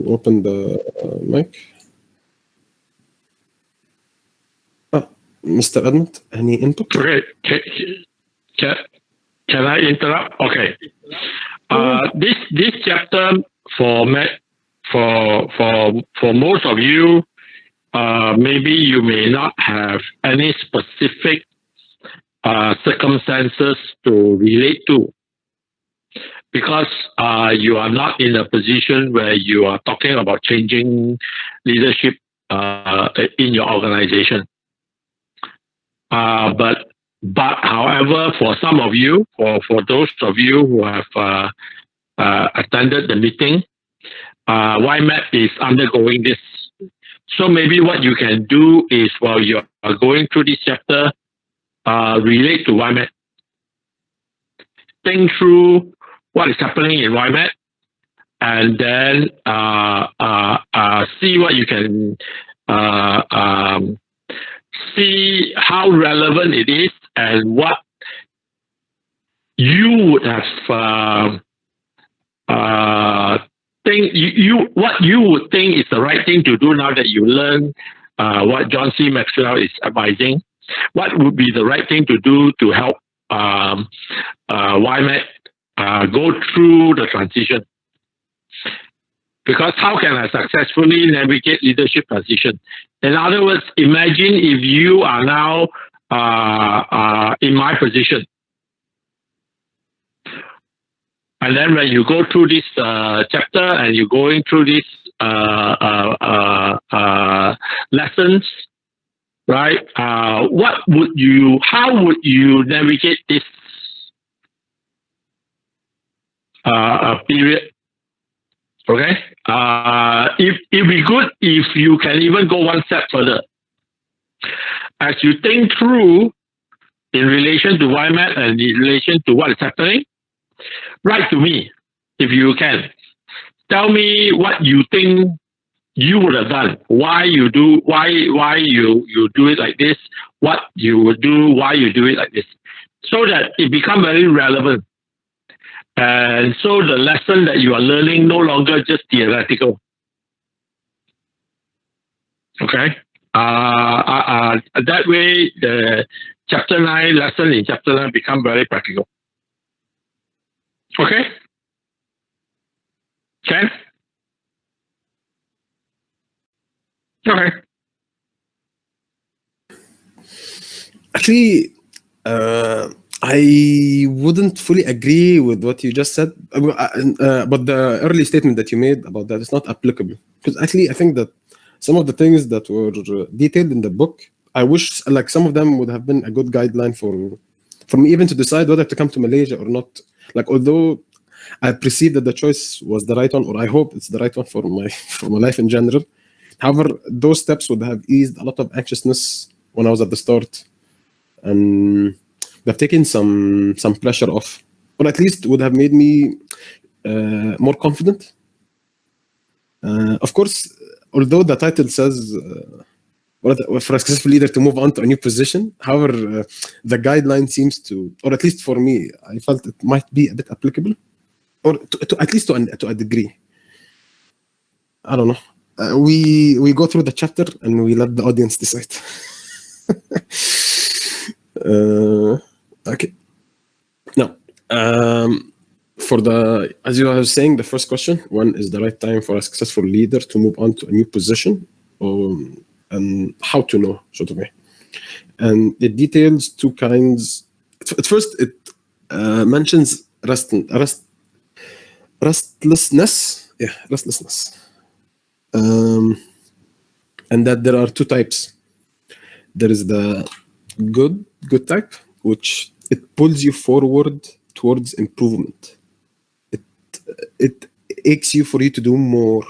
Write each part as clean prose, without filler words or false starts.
open the mic. Mr. Edmund, any input? Okay. Can I interrupt? Okay. This chapter for most of you, maybe you may not have any specific circumstances to relate to, because you are not in a position where you are talking about changing leadership in your organization. But however, for some of you, for those of you who have attended the meeting, YMAP is undergoing this. So maybe what you can do is, while you are going through this chapter, relate to YMAP. Think through what is happening in YMAP, and then see what you can see how relevant it is, and what you would have what you would think is the right thing to do now that you learn what John C. Maxwell is advising. What would be the right thing to do to help YMAP go through the transition? Because how can I successfully navigate leadership transition? In other words, imagine if you are now in my position. And then when you go through this chapter and you're going through these lessons, right? How would you navigate this period? Okay. It'd be good if you can even go one step further. As you think through in relation to YMAP and in relation to what is happening, write to me if you can. Tell me what you think you would have done. Why you do it like this? What you would do? Why you do it like this? So that it becomes very relevant. And so the lesson that you are learning no longer just theoretical. Okay? That way, the chapter 9 lesson in chapter 9 become very practical. Okay? Ken? Okay. Actually, I wouldn't fully agree with what you just said, but the early statement that you made about that is not applicable. Because actually, I think that some of the things that were detailed in the book, I wish like some of them would have been a good guideline for me even to decide whether to come to Malaysia or not. Like, although I perceive that the choice was the right one, or I hope it's the right one for my life in general. However, those steps would have eased a lot of anxiousness when I was at the start, and they've taken some pressure off, or at least would have made me more confident. Of course, although the title says for a successful leader to move on to a new position, however, the guideline seems to, or at least for me, I felt it might be a bit applicable, or to at least to a degree. I don't know. We go through the chapter and we let the audience decide. Okay. Now, for the, as you were saying, the first question, when is the right time for a successful leader to move on to a new position, and how to know, sort of way. And it details two kinds. At first, it mentions restlessness. Yeah, restlessness. And that there are two types. There is the good type, which it pulls you forward towards improvement. It aches you for you to do more.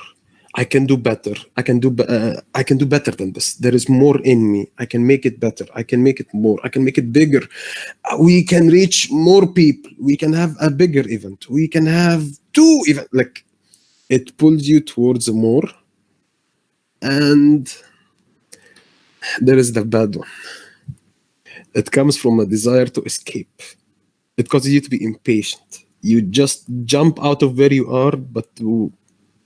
I can do better. I can do better than this. There is more in me. I can make it better. I can make it more. I can make it bigger. We can reach more people. We can have a bigger event. We can have two events. Like, it pulls you towards more. And there is the bad one. It comes from a desire to escape. It causes you to be impatient. You just jump out of where you are, but to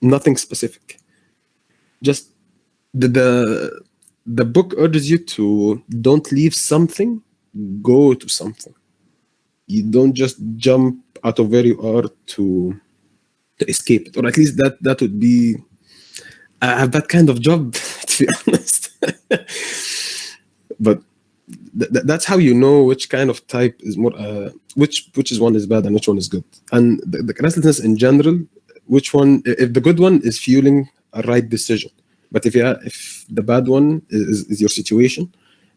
nothing specific. Just the book urges you to don't leave something, go to something. You don't just jump out of where you are to escape it, or at least that would be that kind of job, to be honest. But that's how you know which kind of type is more, which is one is bad and which one is good. And the restlessness in general, which one, if the good one is fueling a right decision, but if the bad one is your situation,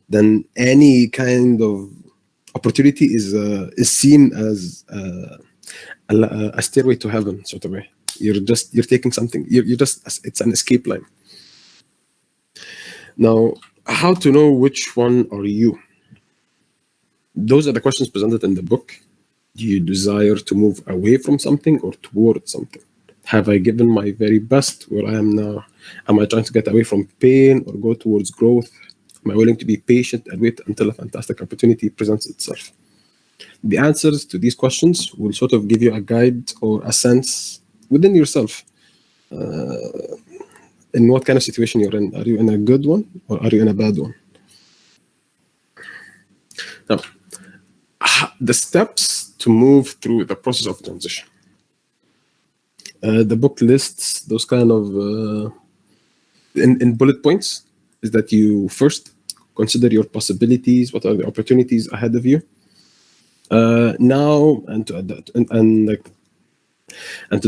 then any kind of opportunity is seen as a stairway to heaven, sort of way. You're taking something. You're just, it's an escape line. Now, how to know which one are you? Those are the questions presented in the book. Do you desire to move away from something or towards something? Have I given my very best where I am now? Am I trying to get away from pain or go towards growth? Am I willing to be patient and wait until a fantastic opportunity presents itself? The answers to these questions will sort of give you a guide or a sense within yourself in what kind of situation you're in. Are you in a good one or are you in a bad one? Now, the steps to move through the process of transition. The book lists those kind of in bullet points. Is that you first consider your possibilities, what are the opportunities ahead of you now, and to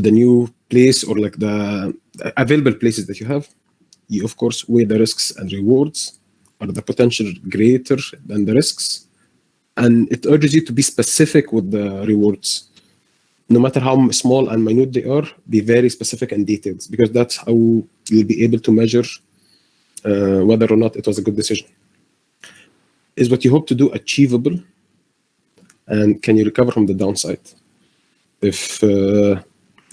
the new place, or like the available places that you have. You of course weigh the risks and rewards. Are the potential greater than the risks? And it urges you to be specific with the rewards. No matter how small and minute they are, be very specific and detailed, because that's how you'll be able to measure whether or not it was a good decision. Is what you hope to do achievable? And can you recover from the downside? If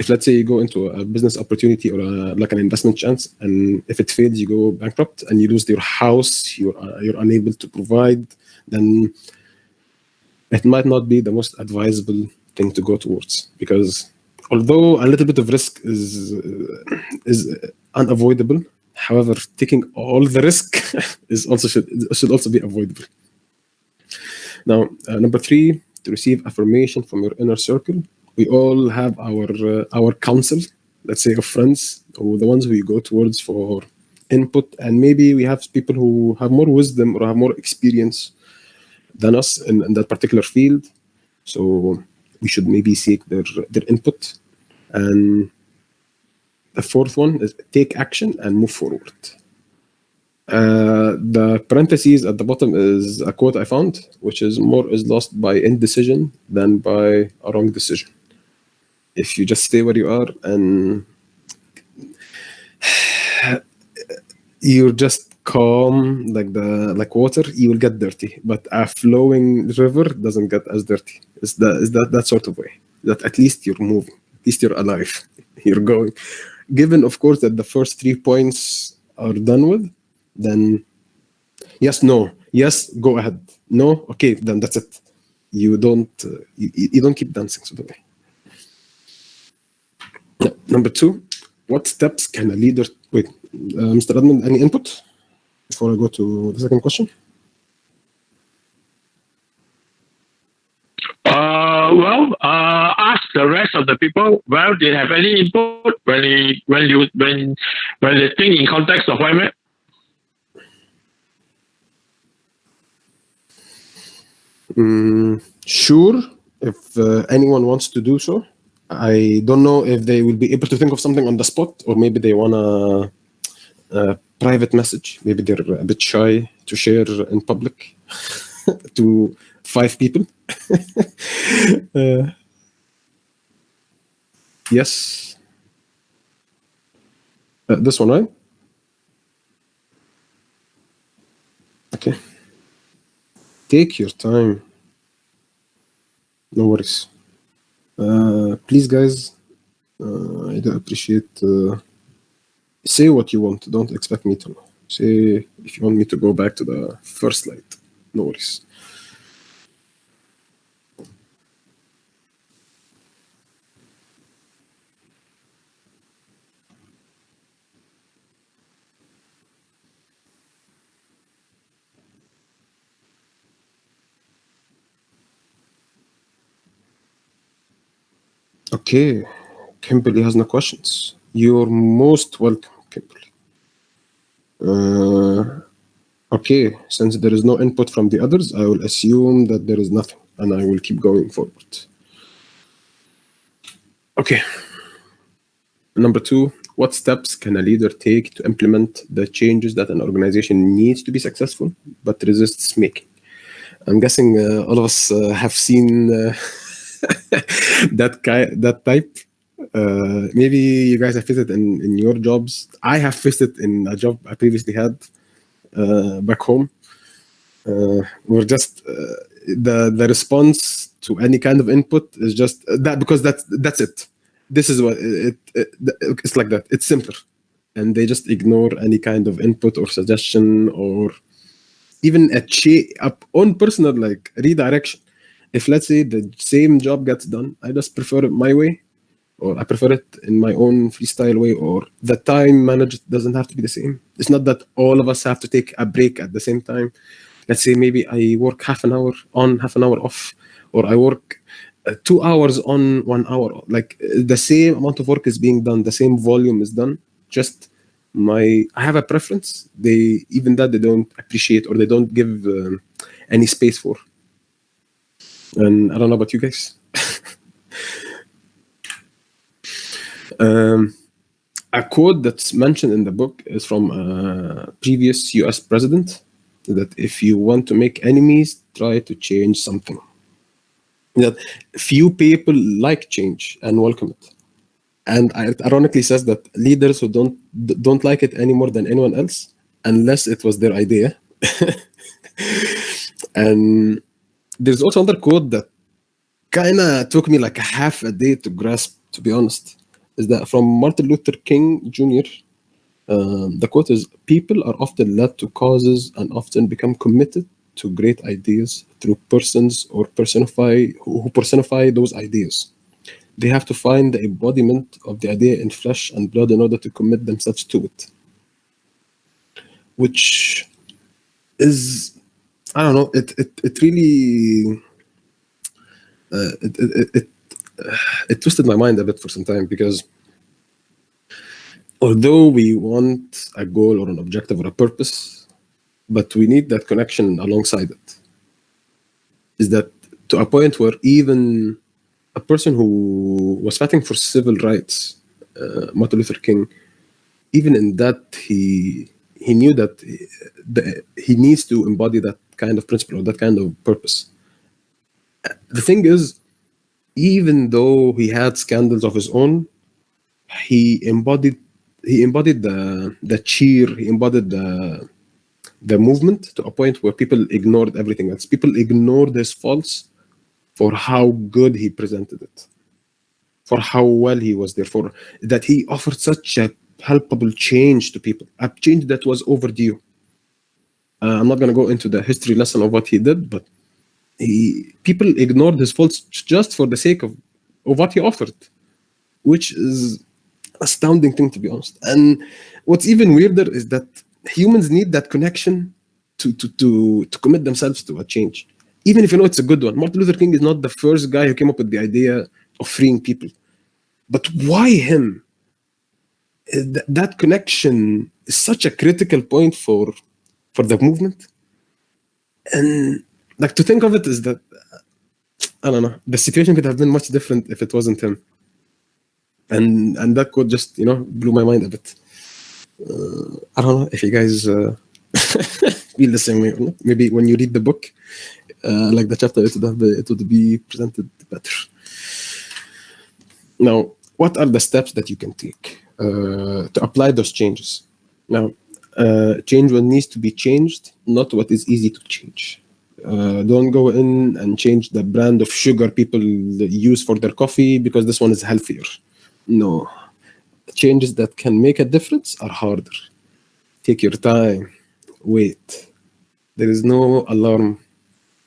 let's say you go into a business opportunity or like an investment chance, and if it fails, you go bankrupt and you lose your house, you're unable to provide, then it might not be the most advisable thing to go towards, because although a little bit of risk is unavoidable, however, taking all the risk is also should also be avoidable. Now, number 3, to receive affirmation from your inner circle. We all have our counsel, let's say, of friends, or the ones who you go towards for input, and maybe we have people who have more wisdom or have more experience than us in that particular field. So we should maybe seek their input. And the 4th one is take action and move forward. The parentheses at the bottom is a quote I found, which is more is lost by indecision than by a wrong decision. If you just stay where you are and you're just calm like water, you will get dirty. But a flowing river doesn't get as dirty. It's that sort of way. That at least you're moving, at least you're alive, you're going. Given, of course, that the first 3 points are done with, then yes, no, yes, go ahead, no, okay, then that's it. You don't you don't keep dancing, sort of way. Number 2, what steps can a leader... Wait, Mr. Edmund, any input before I go to the second question? Ask the rest of the people. Well, they have any input when they think in context of YMAT? Sure, if anyone wants to do so. I don't know if they will be able to think of something on the spot, or maybe they want a private message. Maybe they're a bit shy to share in public to 5 people. Yes. This one, right? Okay. Take your time. No worries. Please, guys, I do appreciate. Say what you want. Don't expect me to know. Say if you want me to go back to the first slide. No worries. Okay, Kimberly has no questions. You're most welcome, Kimberly. Okay, since there is no input from the others, I will assume that there is nothing, and I will keep going forward. Okay. Number 2, what steps can a leader take to implement the changes that an organization needs to be successful but resists making? I'm guessing all of us have seen that type. Maybe you guys have faced it in your jobs. I have faced it in a job I previously had back home. We're just the response to any kind of input is just that, because that's it. This is what it's like that. It's simpler, and they just ignore any kind of input or suggestion or even up on personal like redirection. If let's say the same job gets done, I just prefer it my way, or I prefer it in my own freestyle way, or the time managed doesn't have to be the same. It's not that all of us have to take a break at the same time. Let's say maybe I work half an hour on, half an hour off, or I work 2 hours on, 1 hour off. Like the same amount of work is being done, the same volume is done. Just I have a preference. They even that they don't appreciate, or they don't give any space for. And I don't know about you guys. A quote that's mentioned in the book is from a previous US president, that if you want to make enemies, try to change something. That few people like change and welcome it. And it ironically says that leaders who don't like it any more than anyone else, unless it was their idea. And there's also another quote that kind of took me like half a day to grasp, to be honest, is that from Martin Luther King Jr. The quote is, "People are often led to causes and often become committed to great ideas through persons or who personify those ideas. They have to find the embodiment of the idea in flesh and blood in order to commit themselves to it." Which is, I don't know, it really it twisted my mind a bit for some time, because although we want a goal or an objective or a purpose, but we need that connection alongside it. Is that to a point where even a person who was fighting for civil rights, Martin Luther King, even in that he knew that he needs to embody that kind of principle or that kind of purpose. The thing is, even though he had scandals of his own, he embodied the cheer, he embodied the movement to a point where people ignored everything else. People ignored his faults for how good he presented it, for how well he was there, for that he offered such a palpable change to people, a change that was overdue. I'm not going to go into the history lesson of what he did, but people ignored his faults just for the sake of what he offered, which is astounding thing, to be honest. And what's even weirder is that humans need that connection to commit themselves to a change, even if you know it's a good one. Martin Luther King is not the first guy who came up with the idea of freeing people, but why him? That connection is such a critical point for the movement. And like, to think of it is that, I don't know, the situation could have been much different if it wasn't him. And that quote just, blew my mind a bit. I don't know if you guys feel the same way or not. Maybe when you read the book, like the chapter, it would be presented better. Now, what are the steps that you can take to apply those changes? Now, change what needs to be changed, not what is easy to change. Don't go in and change the brand of sugar people use for their coffee because this one is healthier. No. Changes that can make a difference are harder. Take your time. Wait. There is no alarm.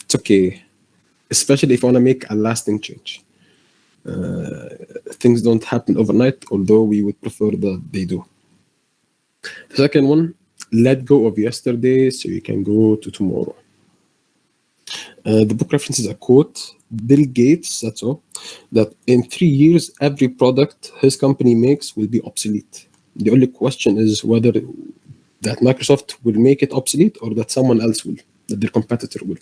It's okay. Especially if you want to make a lasting change. Things don't happen overnight, although we would prefer that they do. The second one, let go of yesterday so you can go to tomorrow. The book references a quote, Bill Gates, that's all, that in 3 years, every product his company makes will be obsolete. The only question is whether that Microsoft will make it obsolete or that someone else will, that their competitor will.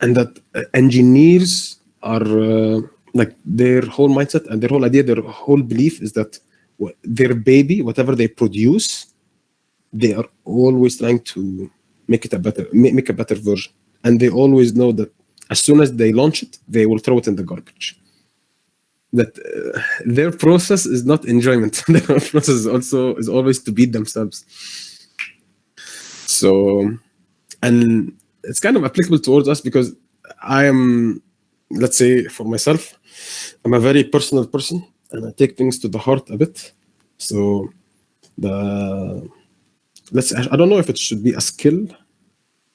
And that engineers are like their whole mindset and their whole idea, their whole belief is that their baby, whatever they produce, they are always trying to make it make a better version, and they always know that as soon as they launch it, they will throw it in the garbage. That their process is not enjoyment. Their process is always to beat themselves. So, and it's kind of applicable towards us because I am, let's say, for myself, I'm a very personal person and I take things to the heart a bit. So I don't know if it should be a skill,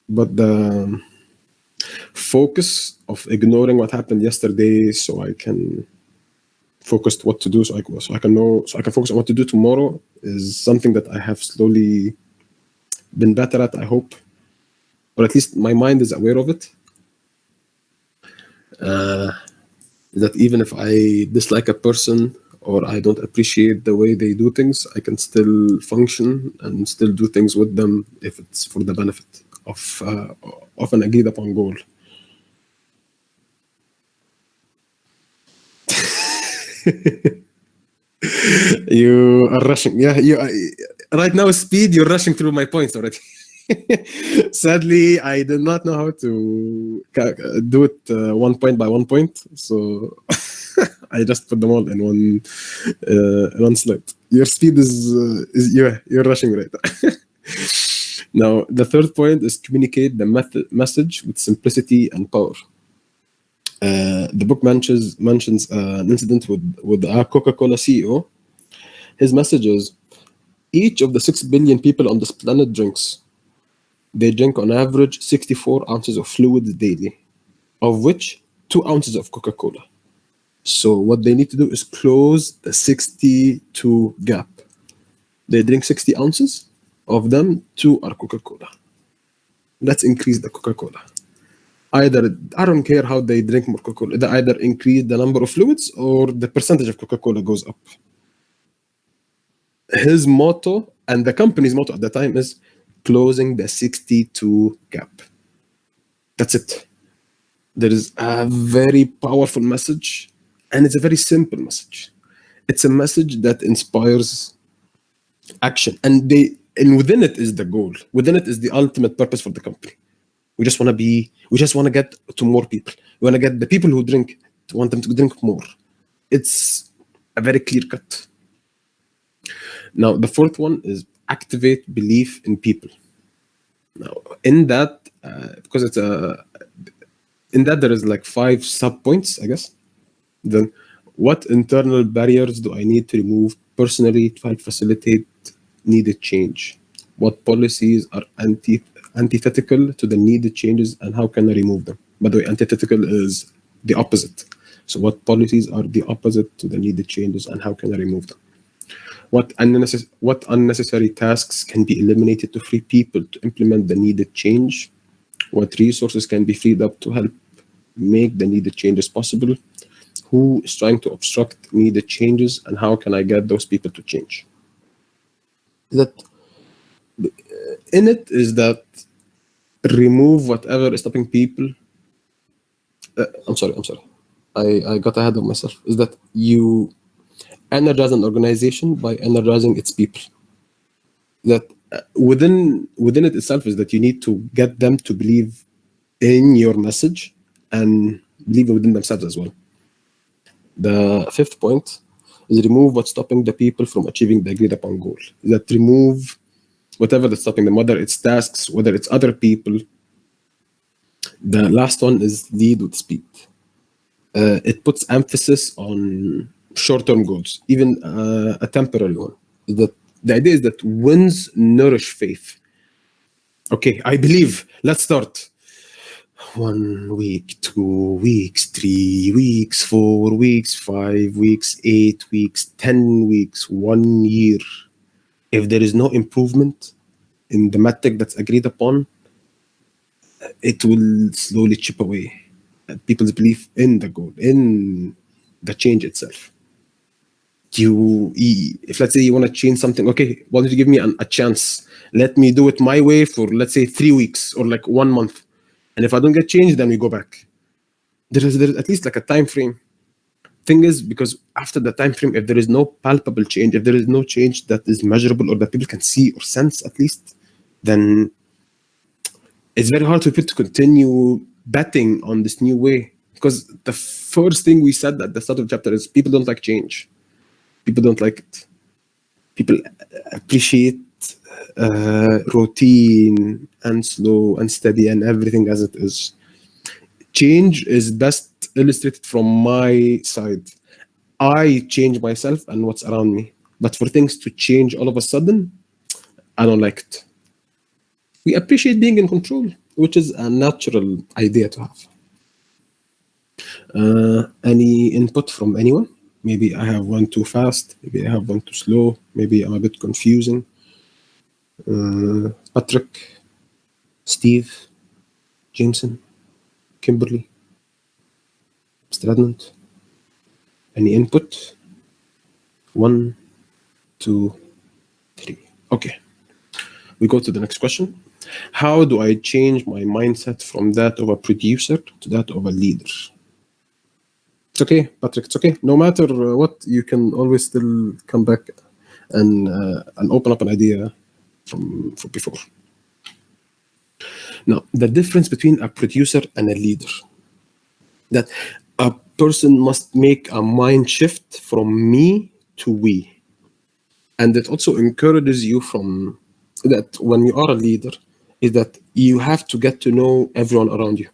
but the focus of ignoring what happened yesterday so I can focus what to do, so I can focus on what to do tomorrow is something that I have slowly been better at, I hope, or at least my mind is aware of it. That even if I dislike a person or I don't appreciate the way they do things, I can still function and still do things with them if it's for the benefit of an agreed upon goal. You are rushing. Yeah, right now, speed, you're rushing through my points already. Sadly, I did not know how to do it 1 point by 1 point, so I just put them all in one slide. Your speed is you're rushing right. Now, the third point is communicate the message with simplicity and power. The book mentions an incident with a Coca-Cola CEO. His message is, each of the 6 billion people on this planet drinks. They drink on average 64 ounces of fluids daily, of which 2 ounces of Coca-Cola. So what they need to do is close the 62 gap. They drink 60 ounces, of them 2 are Coca-Cola. Let's increase the Coca-Cola. Either, I don't care how they drink more Coca-Cola, they either increase the number of fluids or the percentage of Coca-Cola goes up. His motto and the company's motto at the time is closing the 62 gap. That's it. There is a very powerful message, and it's a very simple message. It's a message that inspires action, and within it is the goal. Within it is the ultimate purpose for the company. We just want to get to more people. We want to get the people who drink, to want them to drink more. It's a very clear cut. Now, the fourth one is activate belief in people. Now, in that, because it's in that there is like 5 sub points, I guess. Then, what internal barriers do I need to remove personally to help facilitate needed change? What policies are antithetical to the needed changes, and how can I remove them? By the way, antithetical is the opposite. So, what policies are the opposite to the needed changes, and how can I remove them? What unnecessary tasks can be eliminated to free people to implement the needed change? What resources can be freed up to help make the needed changes possible? Who is trying to obstruct needed changes, and how can I get those people to change? That in it is that remove whatever is stopping people. I'm sorry. I got ahead of myself. Is that you energize an organization by energizing its people. That within it itself is that you need to get them to believe in your message and believe within themselves as well. The fifth point is remove what's stopping the people from achieving the agreed upon goal. That remove whatever that's stopping them, whether it's tasks, whether it's other people. The last one is lead with speed. It puts emphasis on short-term goals, even a temporary one. That the idea is that wins nourish faith. Okay, I believe. Let's start. 1 week, 2 weeks, 3 weeks, 4 weeks, 5 weeks, 8 weeks, 10 weeks, 1 year. If there is no improvement in the metric that's agreed upon, it will slowly chip away at people's belief in the goal, in the change itself. If let's say you want to change something, okay, why don't you give me a chance? Let me do it my way for, let's say, 3 weeks or like 1 month. And if I don't get changed, then we go back. There's at least like a time frame. Thing is, because after the time frame, if there is no palpable change, if there is no change that is measurable or that people can see or sense at least, then it's very hard for people to continue betting on this new way. Because the first thing we said at the start of the chapter is people don't like change. People don't like it. People appreciate routine and slow and steady and everything as it is. Change is best illustrated from my side. I change myself and what's around me. But for things to change all of a sudden, I don't like it. We appreciate being in control, which is a natural idea to have. Any input from anyone? Maybe I have one too fast. Maybe I have one too slow. Maybe I'm a bit confusing. Patrick, Steve, Jameson, Kimberly, Mr. Edmund. Any input? 1, 2, 3. Okay. We go to the next question. How do I change my mindset from that of a producer to that of a leader? It's okay, Patrick. It's okay. No matter what, you can always still come back and open up an idea from before. Now, the difference between a producer and a leader, that a person must make a mind shift from me to we. And it also encourages you from that when you are a leader, is that you have to get to know everyone around you.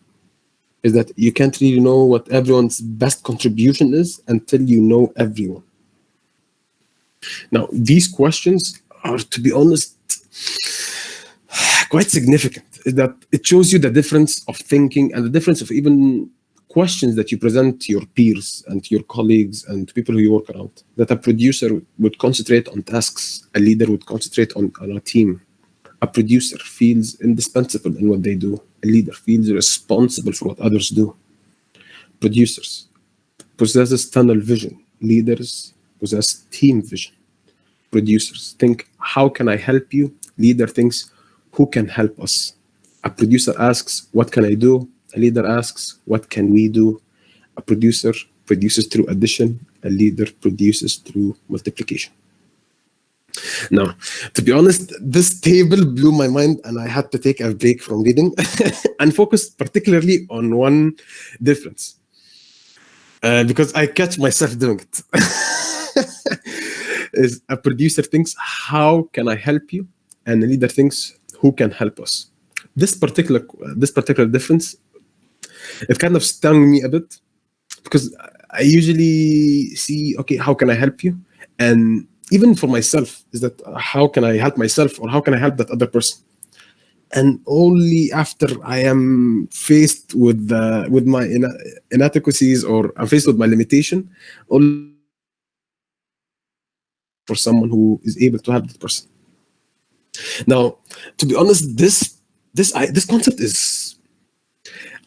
Is that you can't really know what everyone's best contribution is until you know everyone. Now, these questions are, to be honest, quite significant. Is that it shows you the difference of thinking and the difference of even questions that you present to your peers and to your colleagues and to people who you work around. That a producer would concentrate on tasks, a leader would concentrate on a team. A producer feels indispensable in what they do. A leader feels responsible for what others do. Producers possess tunnel vision. Leaders possess team vision. Producers think, how can I help you? Leader thinks, who can help us? A producer asks, what can I do? A leader asks, what can we do? A producer produces through addition. A leader produces through multiplication. Now, to be honest, this table blew my mind and I had to take a break from reading and focus particularly on one difference. Because I catch myself doing it. Is a producer thinks, how can I help you? And a leader thinks, who can help us? This particular difference, it kind of stung me a bit because I usually see, okay, how can I help you? And even for myself, is that how can I help myself or how can I help that other person? And only after I am faced with my inadequacies or I'm faced with my limitation, only for someone who is able to help that person. Now, to be honest, this concept is,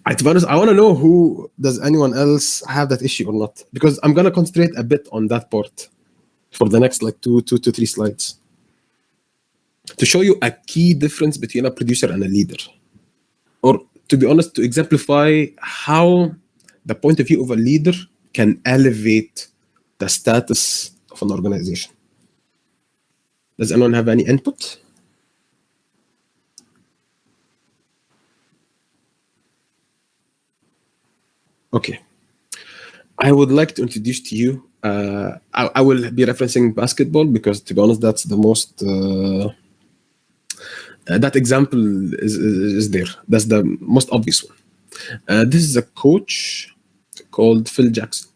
to be honest, I want to know who does anyone else have that issue or not, because I'm gonna concentrate a bit on that part for the next like 2 to 3 slides to show you a key difference between a producer and a leader, or to be honest, to exemplify how the point of view of a leader can elevate the status of an organization. Does anyone have any input? Okay. I would like to introduce to you, I will be referencing basketball because, to be honest, that's the most, that example is there. That's the most obvious one. This is a coach called Phil Jackson.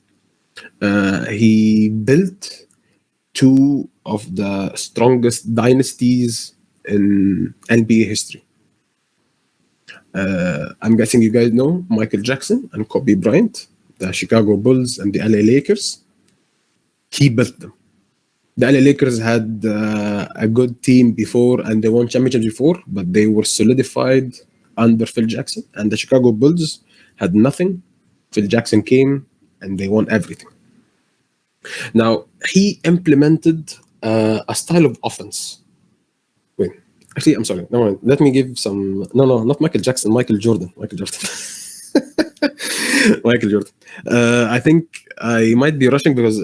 He built 2 of the strongest dynasties in NBA history. I'm guessing you guys know Michael Jackson and Kobe Bryant, the Chicago Bulls and the LA Lakers. He built them. The LA Lakers had a good team before and they won championships before, but they were solidified under Phil Jackson, and the Chicago Bulls had nothing. Phil Jackson came and they won everything. Now, he implemented a style of offense. Wait, actually, I'm sorry. No, let me give some. No, not Michael Jackson. Michael Jordan. Michael Jordan. Michael Jordan. I think I might be rushing because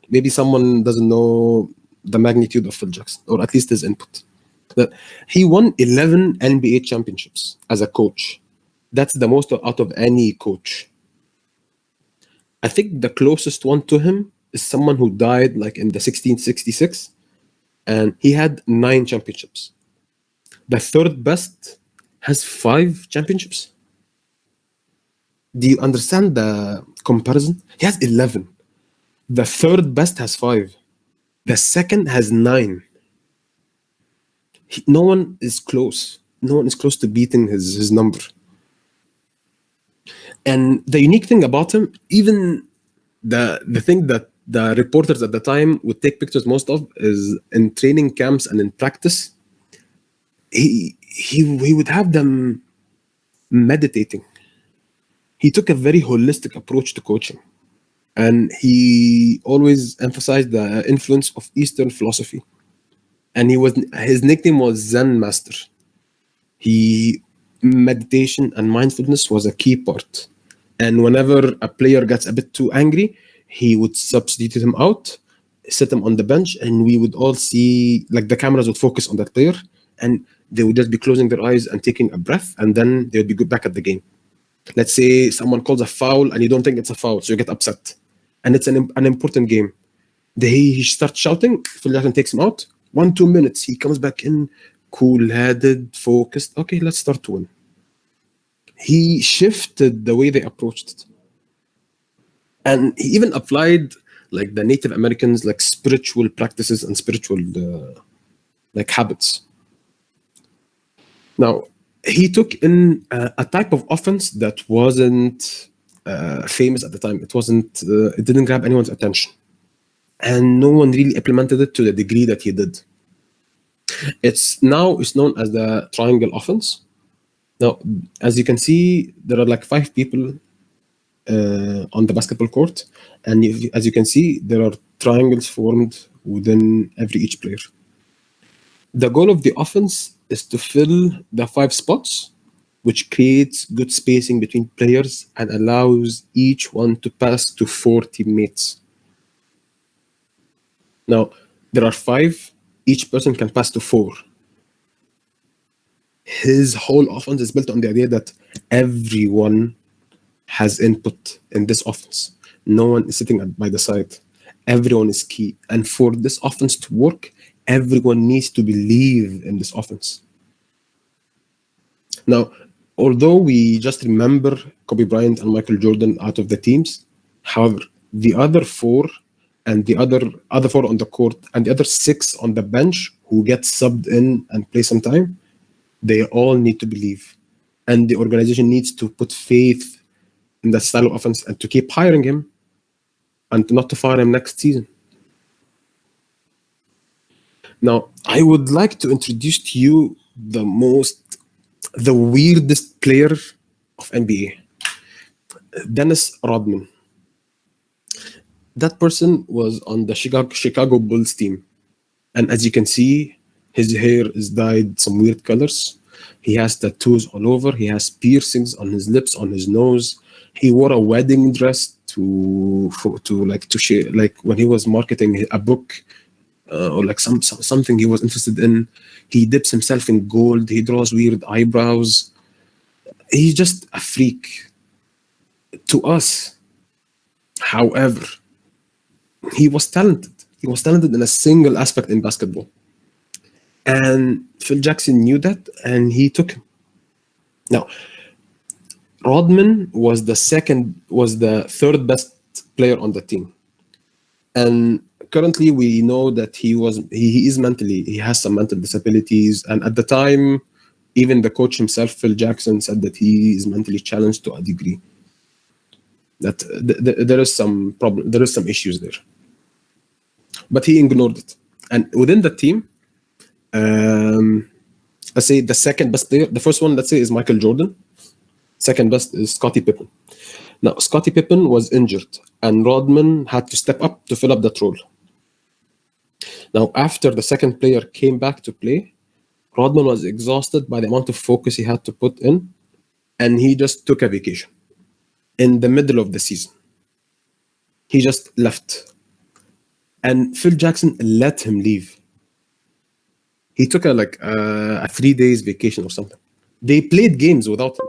maybe someone doesn't know the magnitude of Phil Jackson, or at least his input. That he won 11 NBA championships as a coach. That's the most out of any coach. I think the closest one to him is someone who died like in the 1666, and he had 9 championships. The third best has 5 championships. Do you understand the comparison? He has 11. The third best has 5. The second has 9. No one is close. No one is close to beating his number. And the unique thing about him, even the thing that the reporters at the time would take pictures most of, is in training camps and in practice, he would have them meditating. He took a very holistic approach to coaching, and he always emphasized the influence of Eastern philosophy. And his nickname was Zen Master. Meditation and mindfulness was a key part. And whenever a player gets a bit too angry, he would substitute him out, sit him on the bench, and we would all see, like, the cameras would focus on that player, and they would just be closing their eyes and taking a breath, and then they would be back at the game. Let's say someone calls a foul and you don't think it's a foul, so you get upset. And it's an important game. He starts shouting, Phil Jackson takes him out. 1-2 minutes, he comes back in, cool-headed, focused. Okay, let's start to win. He shifted the way they approached it. And he even applied, like, the Native Americans, like, spiritual practices and spiritual like habits. Now, he took in a type of offense that wasn't famous at the time. It didn't grab anyone's attention. And no one really implemented it to the degree that he did. It's known as the triangle offense. Now, as you can see, there are like 5 people on the basketball court, and as you can see, there are triangles formed within each player. The goal of the offense is to fill the 5 spots, which creates good spacing between players and allows each one to pass to 4 teammates. Now, there are 5. Each person can pass to 4. His whole offense is built on the idea that everyone has input in this offense. No one is sitting by the side. Everyone is key. And for this offense to work, everyone needs to believe in this offense. Now, although we just remember Kobe Bryant and Michael Jordan out of the teams, however, the other 4 and the other 4 on the court and the other 6 on the bench who get subbed in and play some time, they all need to believe. And the organization needs to put faith in that style of offense and to keep hiring him and not to fire him next season. Now, I would like to introduce to you the weirdest player of NBA, Dennis Rodman. That person was on the Chicago Bulls team. And as you can see, his hair is dyed some weird colors. He has tattoos all over. He has piercings on his lips, on his nose. He wore a wedding dress to share, like when he was marketing a book or like something he was interested in. He dips himself in gold. He draws weird eyebrows. He's just a freak to us. However, he was talented. He was talented in a single aspect in basketball. And Phil Jackson knew that, and he took him. Now, Rodman was the third best player on the team. And currently we know that he has some mental disabilities. And at the time, even the coach himself, Phil Jackson, said that he is mentally challenged to a degree. That there is some problem, there is some issues there. But he ignored it. And within the team, let's say the second best player. The first one, let's say, is Michael Jordan. Second best is Scottie Pippen. Now, Scottie Pippen was injured, and Rodman had to step up to fill up that role. Now, after the second player came back to play, Rodman was exhausted by the amount of focus he had to put in, and he just took a vacation in the middle of the season. He just left. And Phil Jackson let him leave. He took a 3 days vacation or something. They played games without him.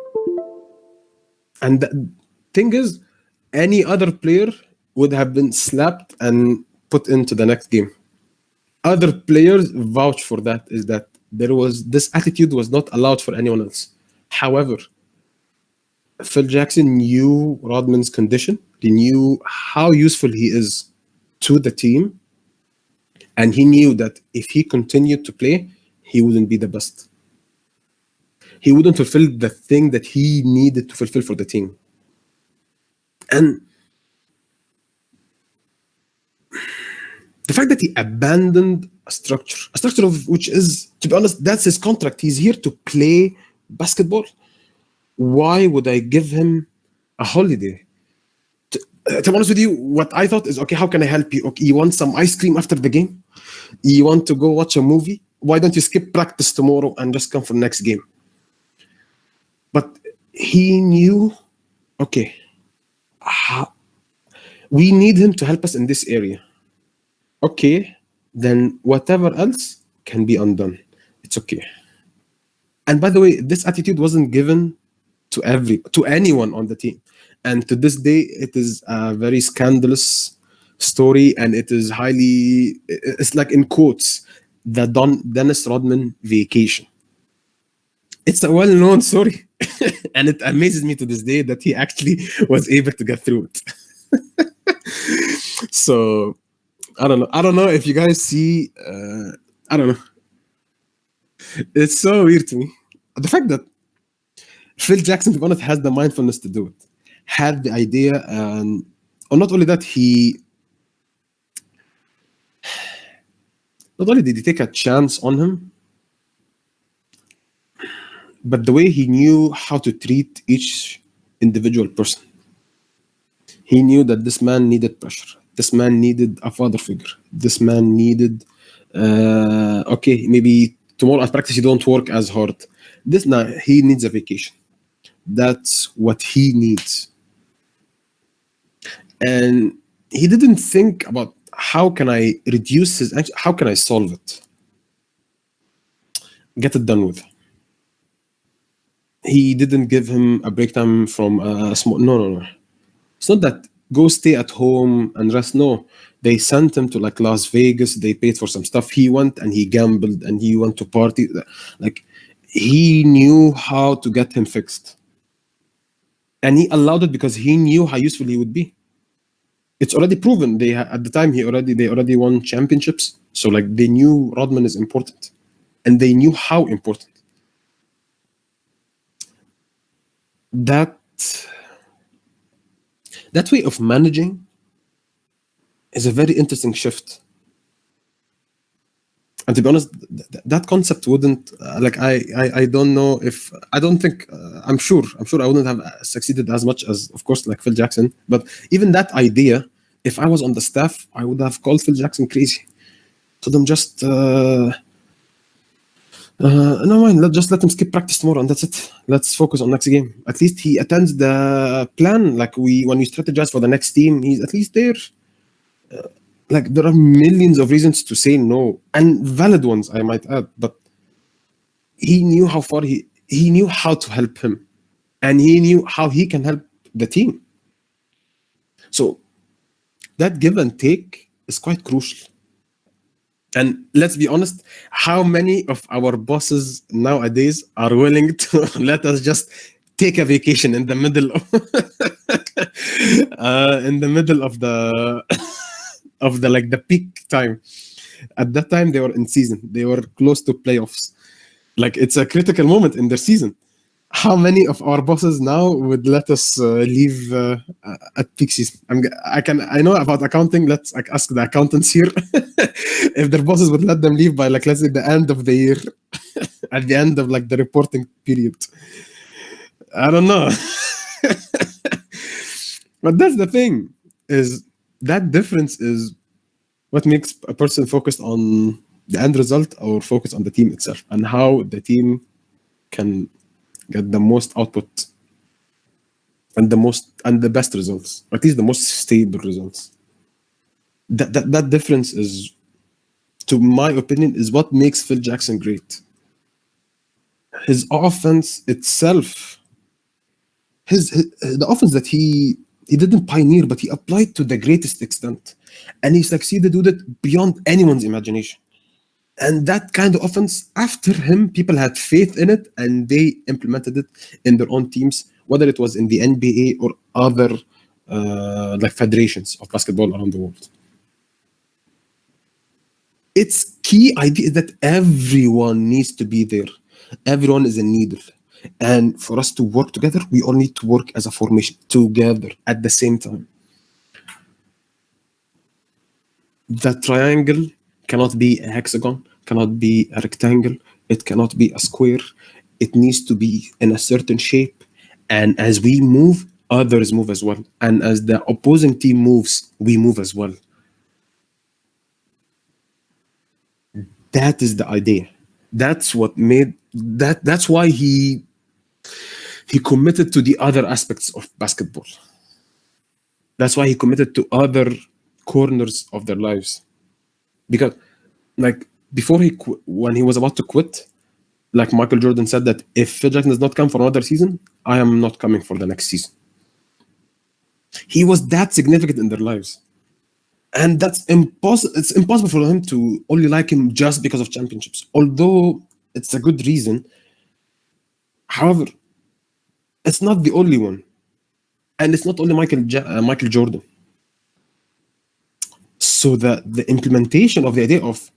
And the thing is, any other player would have been slapped and put into the next game. Other players vouch for that, is that this attitude was not allowed for anyone else. However, Phil Jackson knew Rodman's condition. He knew how useful he is to the team. And he knew that if he continued to play, he wouldn't be the best. He wouldn't fulfill the thing that he needed to fulfill for the team. And the fact that he abandoned a structure of which is, to be honest, that's his contract. He's here to play basketball. Why would I give him a holiday? To be honest with you, what I thought is, okay, how can I help you? Okay, you want some ice cream after the game? You want to go watch a movie? Why don't you skip practice tomorrow and just come for the next game? But he knew, okay, we need him to help us in this area. Okay, then whatever else can be undone. It's okay. And by the way, this attitude wasn't given to anyone on the team. And to this day, it is a very scandalous story, and it is it's like in quotes, the Dennis Rodman vacation. It's a well-known story, and it amazes me to this day that he actually was able to get through it. So, I don't know if you guys see, I don't know. It's so weird to me. The fact that Phil Jackson, to be honest, has the mindfulness to do it, had the idea, and not only that, not only did he take a chance on him, but the way he knew how to treat each individual person. He knew that this man needed pressure. This man needed a father figure. This man needed, okay, maybe tomorrow at practice you don't work as hard. He needs a vacation. That's what he needs. And he didn't think about how can I reduce how can I solve it? Get it done with. He didn't give him a break time from a small, no. It's not that go stay at home and rest. No, they sent him to like Las Vegas. They paid for some stuff. He went and he gambled and he went to party. Like, he knew how to get him fixed. And he allowed it because he knew how useful he would be. It's already proven. At the time, they already won championships. So like, they knew Rodman is important, and they knew how important. That way of managing is a very interesting shift. And to be honest, that concept wouldn't I don't know if I don't think I'm sure I wouldn't have succeeded as much as, of course, like Phil Jackson. But even that idea, if I was on the staff, I would have called Phil Jackson crazy. Told him just no mind, let's let him skip practice tomorrow and that's it. Let's focus on next game. At least he attends the plan. Like when we strategize for the next team, he's at least there. Like, there are millions of reasons to say no, and valid ones, I might add, but he knew how far he knew how to help him, and he knew how he can help the team. So that give and take is quite crucial. And let's be honest, how many of our bosses nowadays are willing to let us just take a vacation in the middle of the peak time? At that time, they were in season. They were close to playoffs. Like, it's a critical moment in their season. How many of our bosses now would let us leave at peak season? I know about accounting. Let's ask the accountants here if their bosses would let them leave by, like, let's say, the end of the year. at the end of like the reporting period. I don't know. But that's the thing, is that difference is what makes a person focused on the end result or focus on the team itself and how the team can get the most output and the best results, or at least the most stable results. That difference is, to my opinion, is what makes Phil Jackson great. His offense itself, the offense that he didn't pioneer, but he applied to the greatest extent, and he succeeded with it beyond anyone's imagination. And that kind of offense, after him, people had faith in it, and they implemented it in their own teams, whether it was in the NBA or other like federations of basketball around the world. Its key idea is that everyone needs to be there. Everyone is a needle. And for us to work together, we all need to work as a formation together at the same time. The triangle cannot be a hexagon, cannot be a rectangle, it cannot be a square. It needs to be in a certain shape. And as we move, others move as well. And as the opposing team moves, we move as well. That is the idea. That's what made that. That's why he committed to the other aspects of basketball. That's why he committed to other corners of their lives. Because, like, before when he was about to quit, like Michael Jordan said that if Phil Jackson does not come for another season, I am not coming for the next season. He was that significant in their lives. And that's impossible. It's impossible for him to only like him just because of championships, although it's a good reason. However, it's not the only one, and it's not only Michael Jordan. So the implementation of the idea of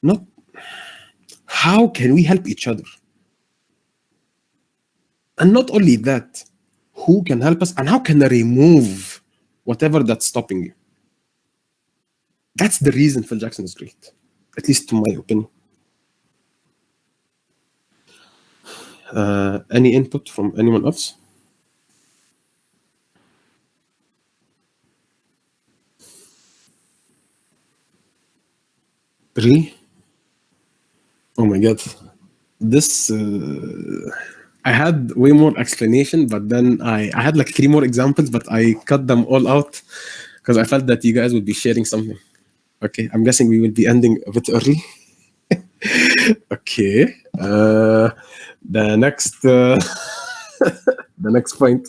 not how can we help each other, and not only that, who can help us, and how can I remove whatever that's stopping you. That's the reason Phil Jackson is great, at least to my opinion. Any input from anyone else? Really? Oh my god. This I had way more explanation, but then I had like 3 more examples, but I cut them all out because I felt that you guys would be sharing something. Okay, I'm guessing we will be ending a bit early. Okay. The next the next point.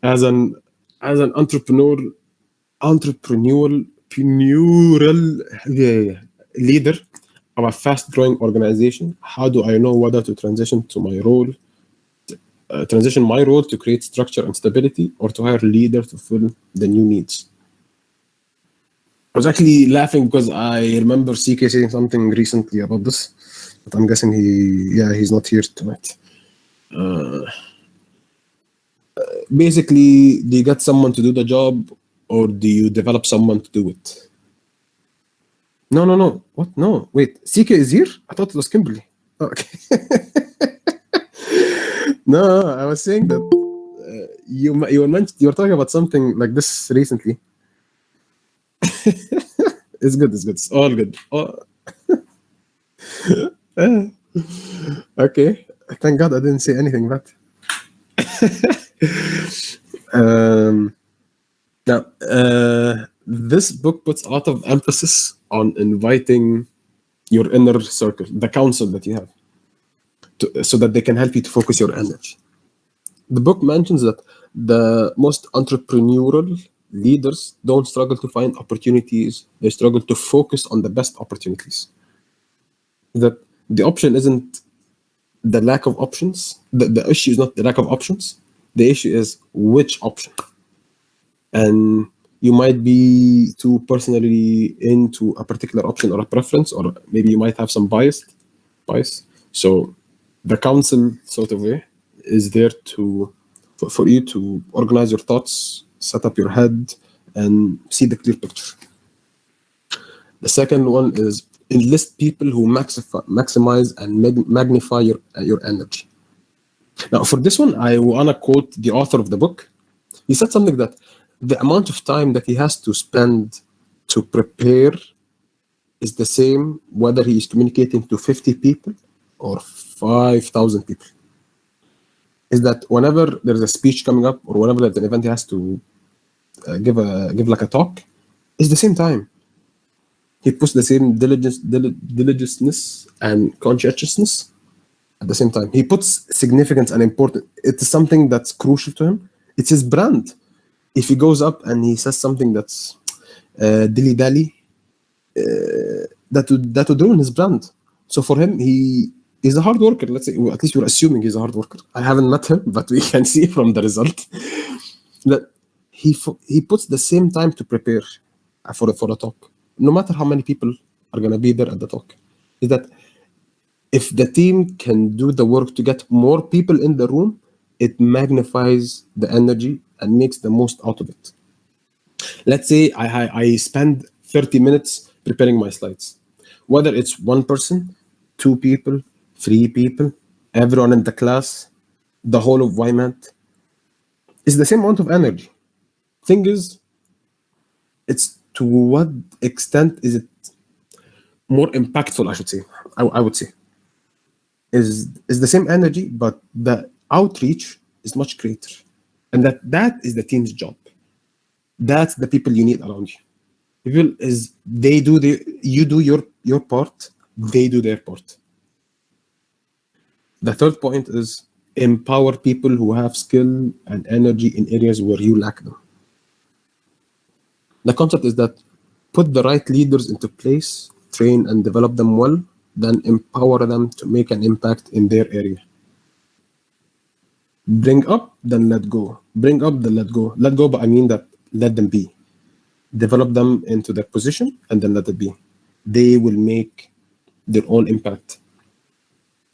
As an entrepreneurial leader of a fast-growing organization, how do I know whether to transition my role to create structure and stability, or to hire a leader to fill the new needs? I was actually laughing because I remember CK saying something recently about this, but I'm guessing he's not here tonight. Basically, do you get someone to do the job, or do you develop someone to do it? No. What? No. Wait. CK is here? I thought it was Kimberly. Oh, okay. No, I was saying that you were talking about something like this recently. It's good. It's all good. Okay. Thank God I didn't say anything bad. Now, this book puts a lot of emphasis on inviting your inner circle, the council that you have, so that they can help you to focus your energy. The book mentions that the most entrepreneurial leaders don't struggle to find opportunities, they struggle to focus on the best opportunities. That the option isn't the lack of options. The issue is not the lack of options. The issue is which option. And you might be too personally into a particular option or a preference, or maybe you might have some bias. So the council sort of way is there for you to organize your thoughts, set up your head, and see the clear picture. The second one is enlist people who maximize and magnify your energy. Now, for this one, I want to quote the author of the book. He said something that the amount of time that he has to spend to prepare is the same whether he is communicating to 50 people or 5,000 people. Is that whenever there's a speech coming up or whenever there's an event he has to give like a talk, it's the same time. He puts the same diligenceness and conscientiousness at the same time. He puts significance and importance. It is something that's crucial to him. It's his brand. If he goes up and he says something that's dilly-dally, that would ruin his brand. So for him, he's a hard worker. Let's say, well, at least we're assuming he's a hard worker. I haven't met him, but we can see from the result that he puts the same time to prepare for a talk, no matter how many people are going to be there at the talk. Is that if the team can do the work to get more people in the room, it magnifies the energy and makes the most out of it. Let's say I spend 30 minutes preparing my slides. Whether it's one person, 2 people, 3 people, everyone in the class, the whole of YMAT, it's the same amount of energy. Thing is, it's to what extent is it more impactful, I should say. I would say. Is the same energy, but the outreach is much greater. And that is the team's job. That's the people you need around you. People is you do your part, they do their part. The third point is empower people who have skill and energy in areas where you lack them. The concept is that put the right leaders into place, train and develop them well, then empower them to make an impact in their area. Bring up, then let go. Bring up, then let go. Let go, but I mean that let them be. Develop them into their position, and then let it be. They will make their own impact.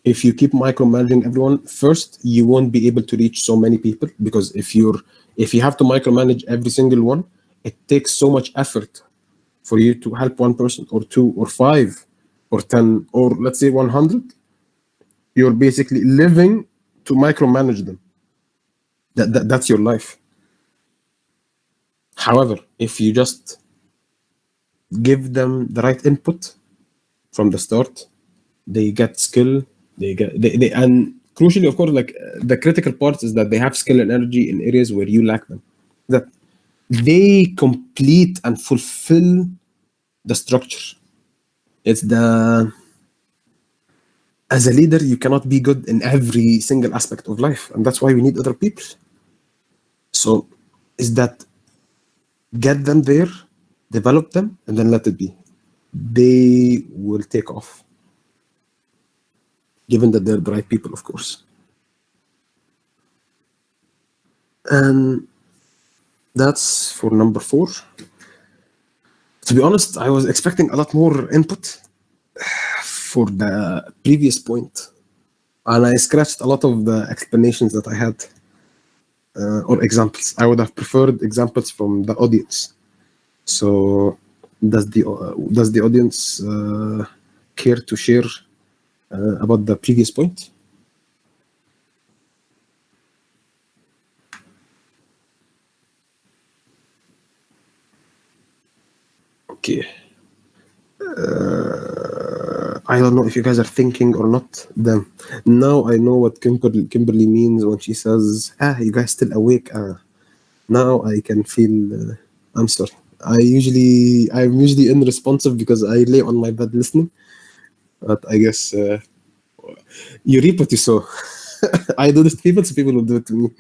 If you keep micromanaging everyone, first, you won't be able to reach so many people, because if you have to micromanage every single one, it takes so much effort for you to help one person or 2 or 5 or 10 or let's say 100. You're basically living to micromanage them. That's your life. However, if you just give them the right input from the start, they get skill. They and crucially, of course, like the critical part is that they have skill and energy in areas where you lack them. That they complete and fulfill the structure. It's as a leader, you cannot be good in every single aspect of life, and that's why we need other people. So, is that get them there, develop them, and then let it be. They will take off, given that they're the right people, of course. And that's for number 4. To be honest, I was expecting a lot more input for the previous point, and I scratched a lot of the explanations that I had or examples. I would have preferred examples from the audience. So, does the audience care to share about the previous point? Okay. I don't know if you guys are thinking or not. Then now I know what Kimberly means when she says, you guys still awake. Now I can feel, I'm sorry. I'm usually unresponsive because I lay on my bed listening. But I guess you reap what you sow. I do this to people, so people will do it to me.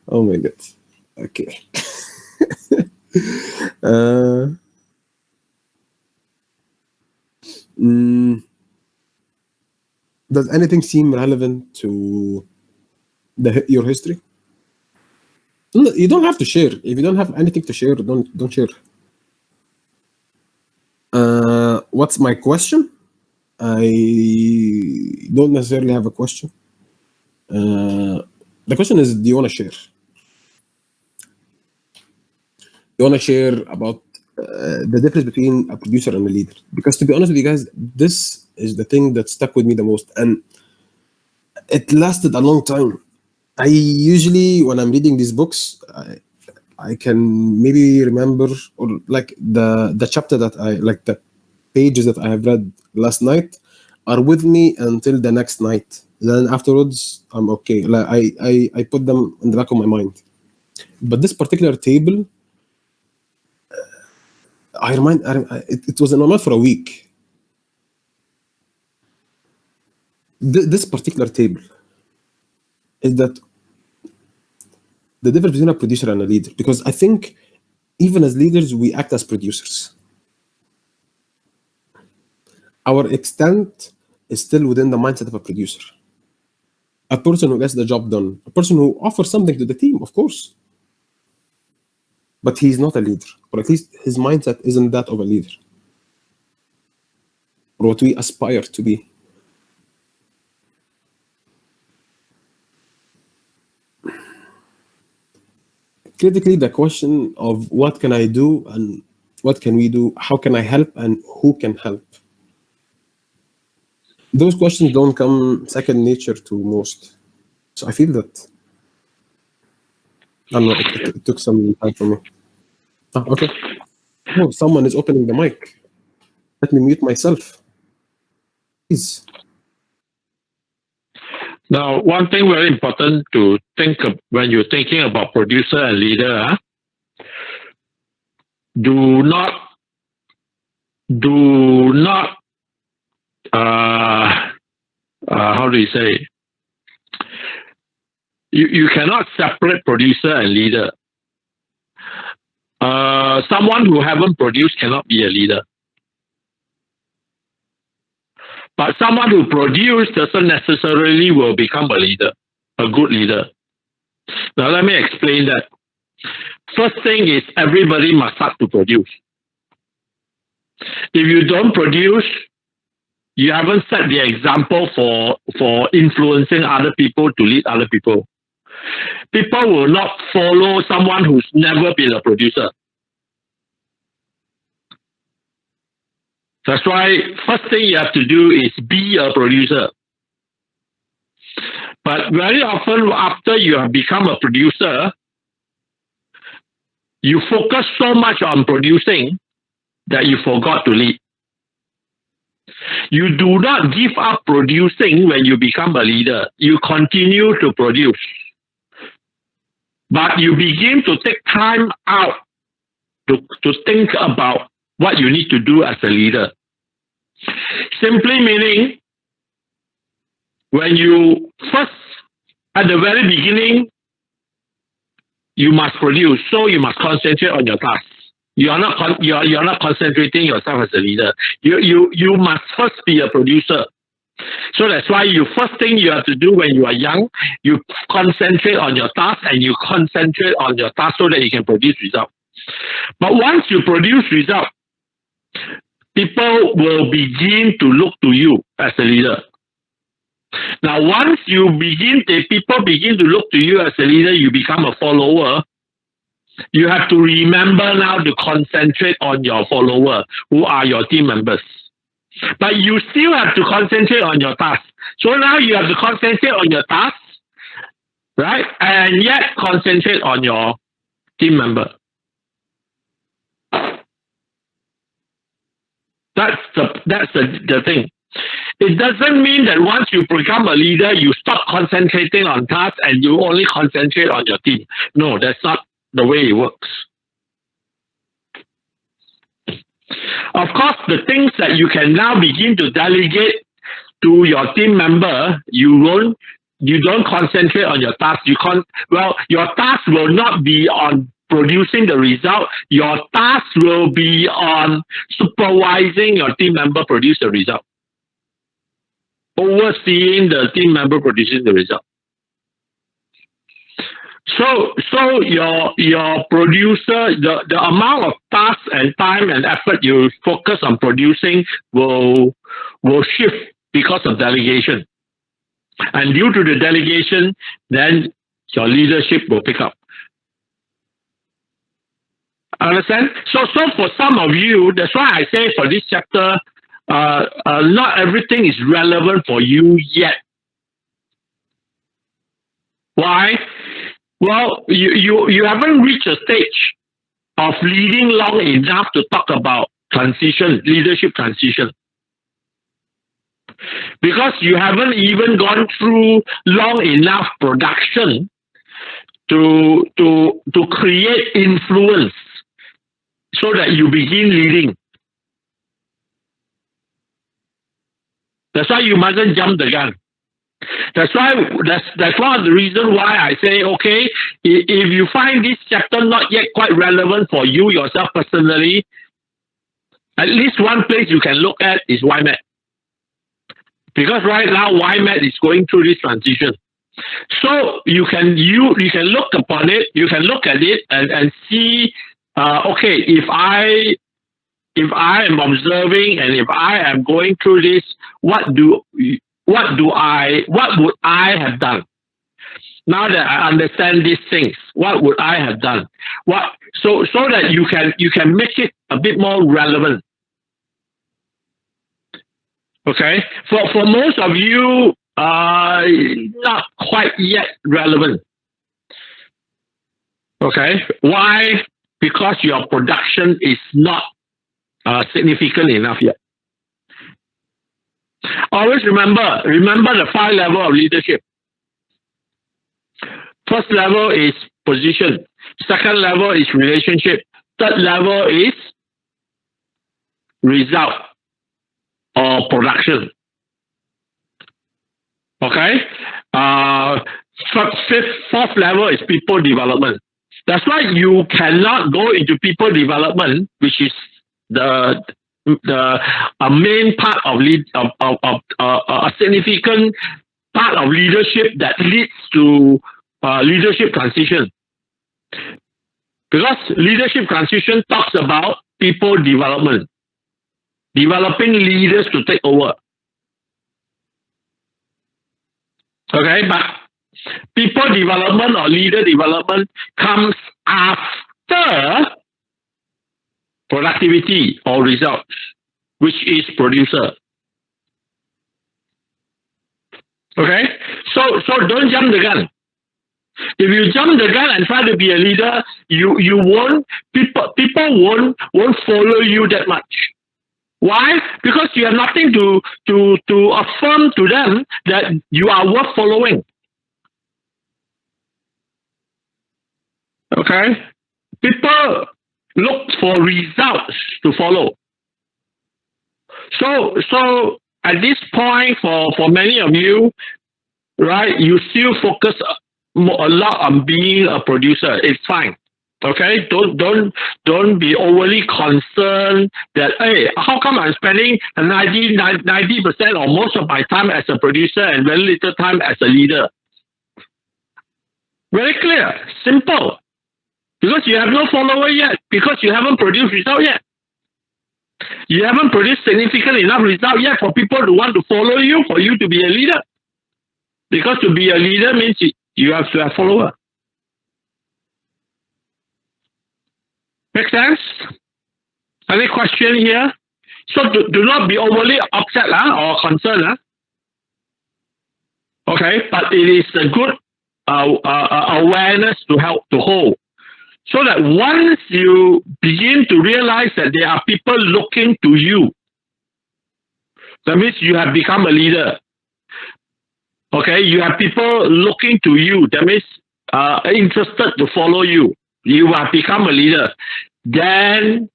Oh my God. Okay. Does anything seem relevant to your history? No, you don't have to share. If you don't have anything to share, don't share. What's my question? I don't necessarily have a question. The question is, do you want to share? You want to share about the difference between a producer and a leader. Because to be honest with you guys, this is the thing that stuck with me the most, and it lasted a long time. I usually, when I'm reading these books, I can maybe remember, or like the chapter that I like, the pages that I have read last night are with me until the next night. Then afterwards, I'm okay. Like I put them in the back of my mind. But this particular table, it was in my mind for a week. This particular table is that the difference between a producer and a leader, because I think even as leaders, we act as producers. Our extent is still within the mindset of a producer. A person who gets the job done, a person who offers something to the team, of course. But he's not a leader, or at least his mindset isn't that of a leader, or what we aspire to be. Critically, the question of what can I do and what can we do, how can I help, and who can help? Those questions don't come second nature to most. So I feel that, I don't know, it took some time for me. Okay. Oh, someone is opening the mic. Let me mute myself. Please. Now, one thing very important to think of when you're thinking about producer and leader, do not how do you say? You cannot separate producer and leader. Someone who haven't produced cannot be a leader. But someone who produced doesn't necessarily will become a leader, a good leader. Now let me explain that. First thing is everybody must start to produce. If you don't produce, you haven't set the example for influencing other people to lead other people. People will not follow someone who's never been a producer. That's why first thing you have to do is be a producer. But very often after you have become a producer, you focus so much on producing that you forgot to lead. You do not give up producing when you become a leader. You continue to produce. But you begin to take time out to think about what you need to do as a leader. Simply meaning, when you first, at the very beginning, you must produce, so you must concentrate on your task. You are not concentrating yourself as a leader. You must first be a producer. So that's why first thing you have to do when you are young, you concentrate on your task and you concentrate on your task so that you can produce results. But once you produce results, people will begin to look to you as a leader. Now, once people begin to look to you as a leader, you become a follower. You have to remember now to concentrate on your follower, who are your team members. But you still have to concentrate on your task. So now you have to concentrate on your task, right? And yet concentrate on your team member. That's the thing. It doesn't mean that once you become a leader, you stop concentrating on tasks and you only concentrate on your team. No, that's not the way it works. Of course, the things that you can now begin to delegate to your team member, you don't concentrate on your task. Your task will not be on producing the result. Your task will be on supervising your team member produce the result, overseeing the team member producing the result. So your producer, the amount of tasks and time and effort you focus on producing will shift because of delegation. And due to the delegation, then your leadership will pick up. Understand? So for some of you, that's why I say for this chapter, not everything is relevant for you yet. Why? Well, you haven't reached a stage of leading long enough to talk about transition, leadership transition. Because you haven't even gone through long enough production to create influence so that you begin leading. That's why you mustn't jump the gun. That's one of the reasons why I say, okay, if you find this chapter not yet quite relevant for you yourself personally, at least one place you can look at is YMAT. Because right now YMAT is going through this transition. So you can look upon it, you can look at it and see, okay, if I am observing and if I am going through this, what would I have done? Now that I understand these things, what would I have done? So that you can make it a bit more relevant. Okay, for most of you, not quite yet relevant. Okay, why? Because your production is not significant enough yet. Always remember the 5 levels of leadership. First level is position. Second level is relationship. Third level is result or production. Okay? Fourth level is people development. That's why you cannot go into people development, which is the main part of a significant part of leadership that leads to leadership transition. Because leadership transition talks about people development, developing leaders to take over. Okay, but people development or leader development comes after productivity or results, which is producer. Okay, so don't jump the gun. If you jump the gun and try to be a leader, you won't. People won't follow you that much. Why? Because you have nothing to affirm to them that you are worth following. Okay, people look for results to follow. So at this point, for many of you, right, you still focus a lot on being a producer. It's fine. Okay, don't be overly concerned that, hey, how come I'm spending 90% or most of my time as a producer and very little time as a leader? Very clear, simple. Because you have no follower yet, because you haven't produced result yet. You haven't produced significant enough result yet for people to want to follow you, for you to be a leader. Because to be a leader means you have to have follower. Make sense? Any question here? So do not be overly upset or concerned. Okay, but it is a good awareness to help to hold. So that once you begin to realize that there are people looking to you, that means you have become a leader. Okay, you have people looking to you, that means interested to follow you. You have become a leader. Then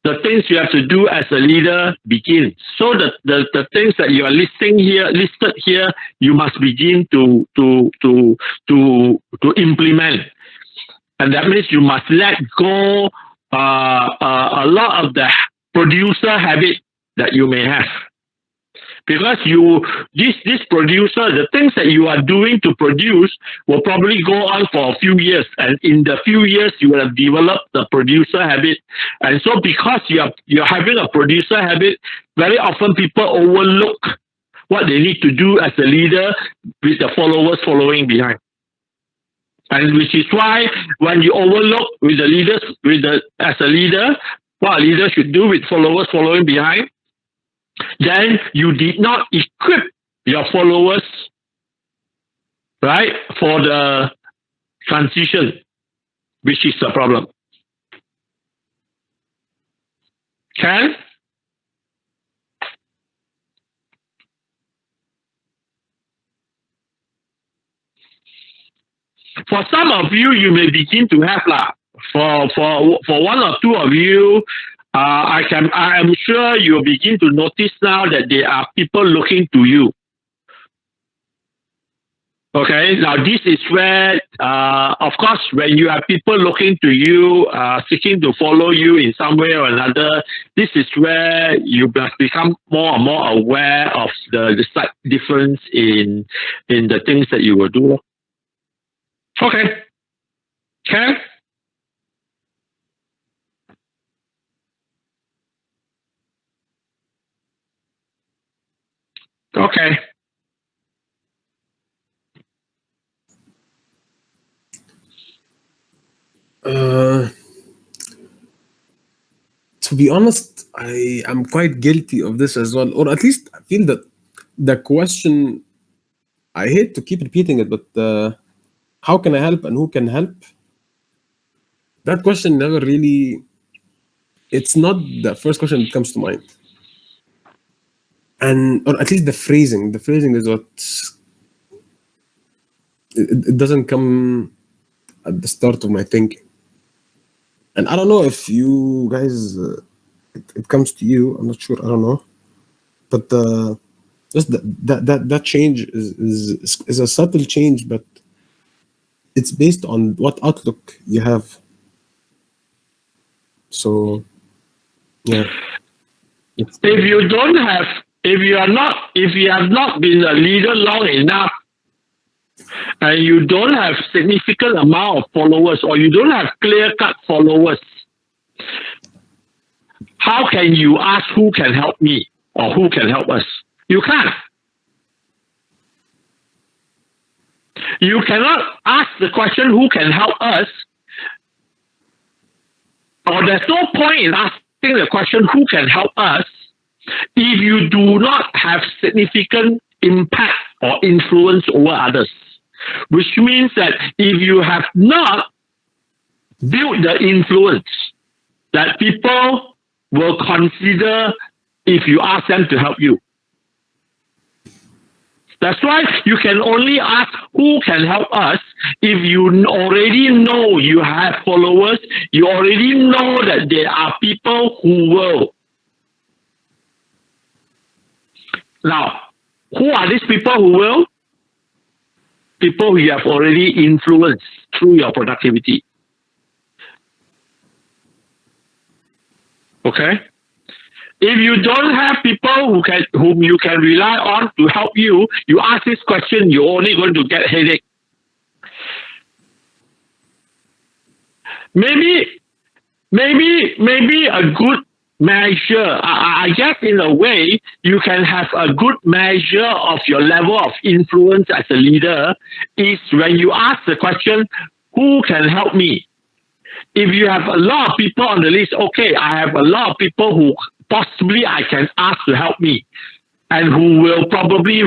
the things you have to do as a leader begin. So that the things that you are listed here, you must begin to implement. And that means you must let go a lot of the producer habit that you may have. Because this producer, the things that you are doing to produce will probably go on for a few years. And in the few years, you will have developed the producer habit. And so because you're having a producer habit, very often people overlook what they need to do as a leader with the followers following behind. And which is why when you overlook with the leaders, as a leader, what a leader should do with followers following behind, then you did not equip your followers, right, for the transition, which is the problem. Can? For some of you, you may begin to have For one or two of you, I am sure you'll begin to notice now that there are people looking to you. Okay, now this is where, of course, when you have people looking to you, seeking to follow you in some way or another, this is where you must become more and more aware of the slight difference in the things that you will do. Okay. Can? Okay. To be honest, I am quite guilty of this as well, or at least I feel that the question, I hate to keep repeating it, but how can I help and who can help? That question never really, it's not the first question that comes to mind. And, or at least the phrasing is what, it doesn't come at the start of my thinking. And I don't know if you guys, it comes to you. I'm not sure. I don't know. But just that change is a subtle change, but it's based on what outlook you have. So, yeah. If you have not been a leader long enough, and you don't have significant amount of followers, or you don't have clear-cut followers, how can you ask who can help me or who can help us? You can't. You cannot ask the question who can help us, or there's no point in asking the question who can help us if you do not have significant impact or influence over others. Which means that if you have not built the influence that people will consider if you ask them to help you. That's why you can only ask who can help us if you already know you have followers, you already know that there are people who will. Now, who are these people who will? People who you have already influenced through your productivity. Okay? If you don't have people whom you can rely on to help you, you ask this question, you're only going to get headache. Maybe a good measure, I guess in a way, you can have a good measure of your level of influence as a leader is when you ask the question, who can help me? If you have a lot of people on the list, okay, I have a lot of people who possibly I can ask to help me and who will probably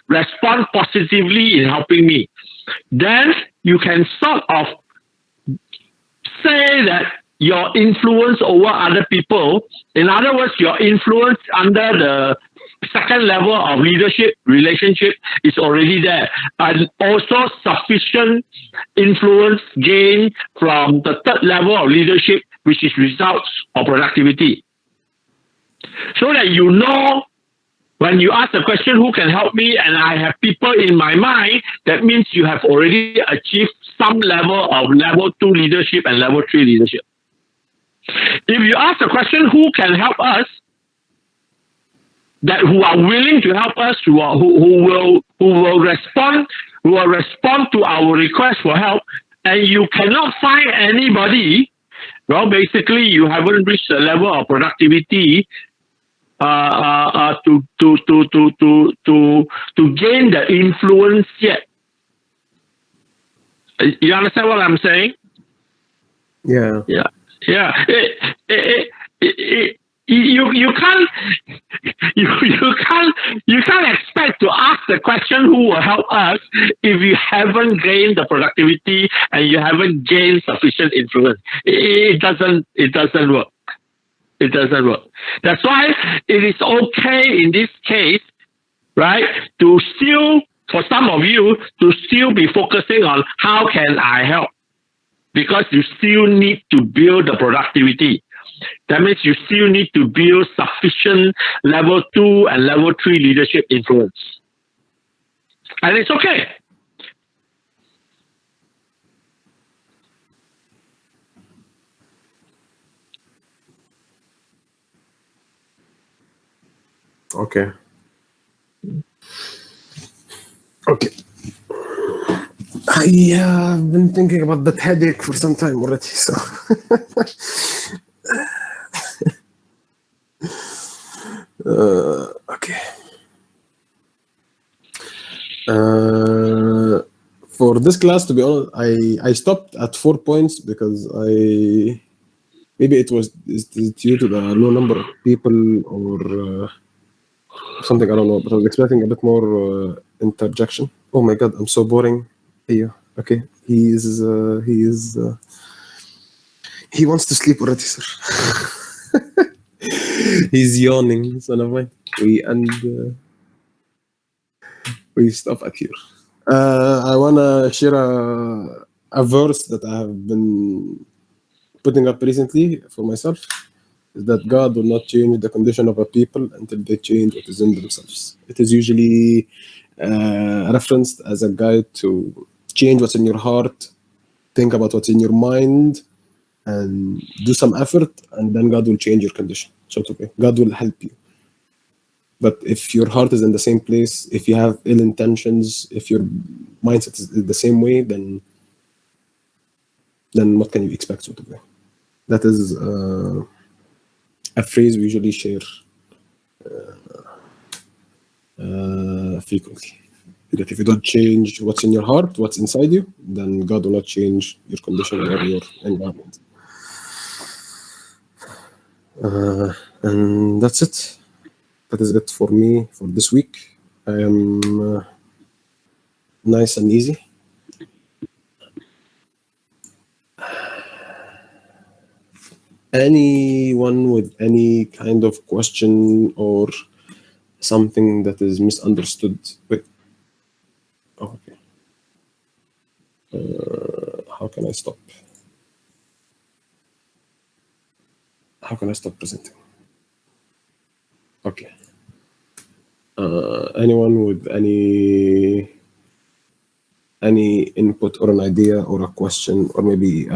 respond positively in helping me. Then you can sort of say that your influence over other people, in other words, your influence under the second level of leadership relationship is already there, and also sufficient influence gained from the third level of leadership, which is results or productivity. So that you know when you ask the question, who can help me, and I have people in my mind, that means you have already achieved some level of level 2 leadership and level 3 leadership. If you ask the question, who can help us, that who are willing to help us, who will respond to our request for help, and you cannot find anybody, well, basically you haven't reached the level of productivity to gain the influence yet. You understand what I'm saying? Yeah. Yeah. You can't you can't expect to ask the question who will help us if you haven't gained the productivity and you haven't gained sufficient influence. It doesn't work. It doesn't work. That's why it is okay in this case, right, to still, for some of you, to still be focusing on how can I help, because you still need to build the productivity. That means you still need to build sufficient level 2 and level 3 leadership influence. And it's okay. Okay. Okay. I've been thinking about that headache for some time already. So. Okay. For this class, to be honest, I stopped at 4 points because maybe it was due to the low number of people or something, I don't know, but I was expecting a bit more interjection. Oh my god, I'm so boring. Yeah, okay. He wants to sleep already, sir. He's yawning, son of mine. We stop at here. I wanna share a verse that I have been putting up recently for myself. Is that God will not change the condition of a people until they change what is in themselves. It is usually referenced as a guide to change what's in your heart, think about what's in your mind, and do some effort, and then God will change your condition. So it's okay. God will help you. But if your heart is in the same place, if you have ill intentions, if your mindset is the same way, then what can you expect? So to be? That is a phrase we usually share frequently. That if you don't change what's in your heart, what's inside you, then God will not change your condition or your environment. And that's it. That is it for me for this week. I am nice and easy. Anyone with any kind of question or something that is misunderstood? Wait. Oh, okay. How can I stop? How can I stop presenting? Okay. Anyone with any input or an idea or a question, or maybe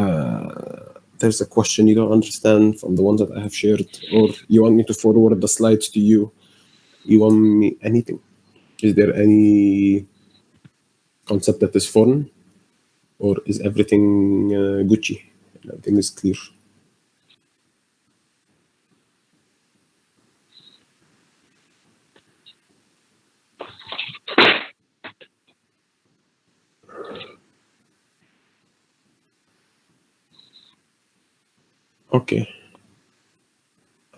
there's a question you don't understand from the ones that I have shared, or you want me to forward the slides to you, you want me anything? Is there any concept that is foreign, or is everything Gucci? Everything is clear. Okay.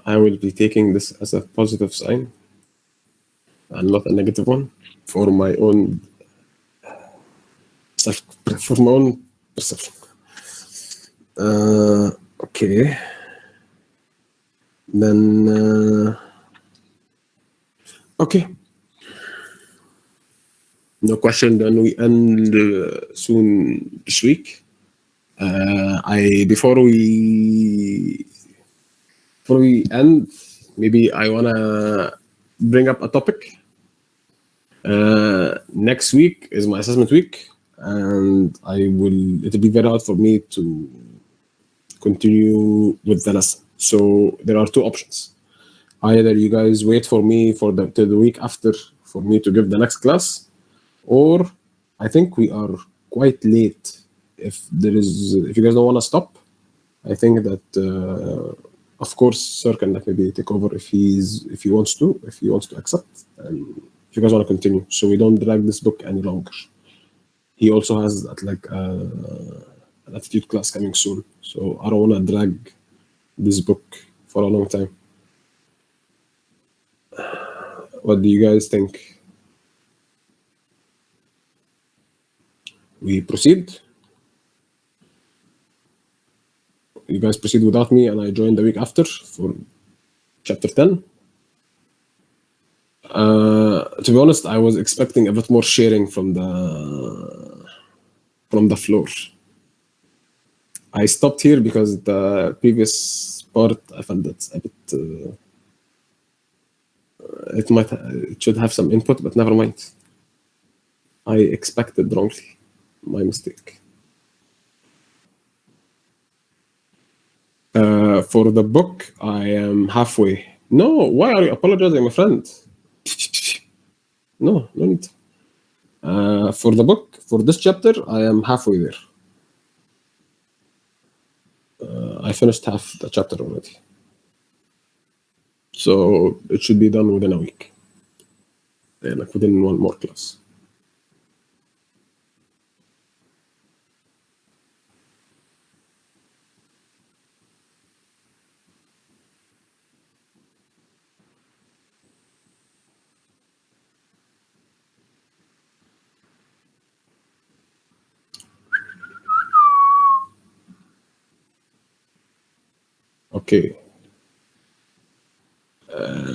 I will be taking this as a positive sign and not a negative one for my own perception. Okay. Then okay. No question. Then we end soon this week. Before we end, maybe I wanna bring up a topic. Next week is my assessment week, and it'll be very hard for me to continue with the lesson. So there are two options. Either you guys wait for me till the week after for me to give the next class, or I think we are quite late. If you guys don't want to stop, I think that of course Sir can maybe take over if he wants to accept, and if you guys want to continue, so we don't drag this book any longer. he also has like an attitude class coming soon. So I don't want to drag this book for a long time. What do you guys think? We proceed? You guys proceed without me and I join the week after for chapter 10? To be honest, I was expecting a bit more sharing from the floor. I stopped here because the previous part I found that a bit it should have some input, but never mind. I expected wrongly. My mistake. For the book, I am halfway. No, why are you apologizing, my friend? No need. For the book, for this chapter, I am halfway there. I finished half the chapter already. So it should be done within a week. Yeah, like within one more class. Okay.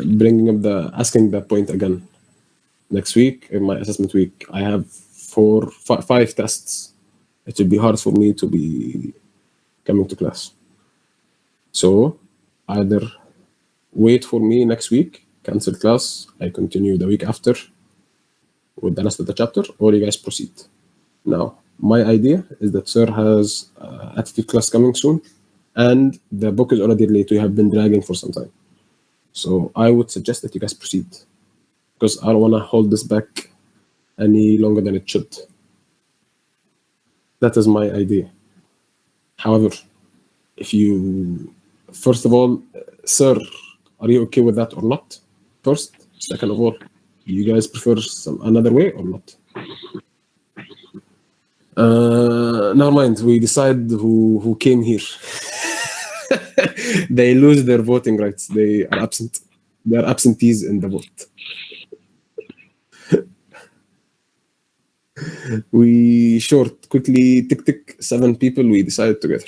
Bringing up asking that point again. Next week, in my assessment week, I have 5 tests. It would be hard for me to be coming to class. So either wait for me next week, cancel class, I continue the week after with the rest of the chapter, or you guys proceed. Now, my idea is that Sir has attitude class coming soon, and the book is already late. We have been dragging for some time. So I would suggest that you guys proceed, because I don't want to hold this back any longer than it should. That is my idea. However, if you, first of all, Sir, are you okay with that or not? First, second of all, do you guys prefer another way or not? Never mind. We decide who came here. They lose their voting rights. They are absent. They are absentees in the vote. We short quickly tick 7 people. We decided together.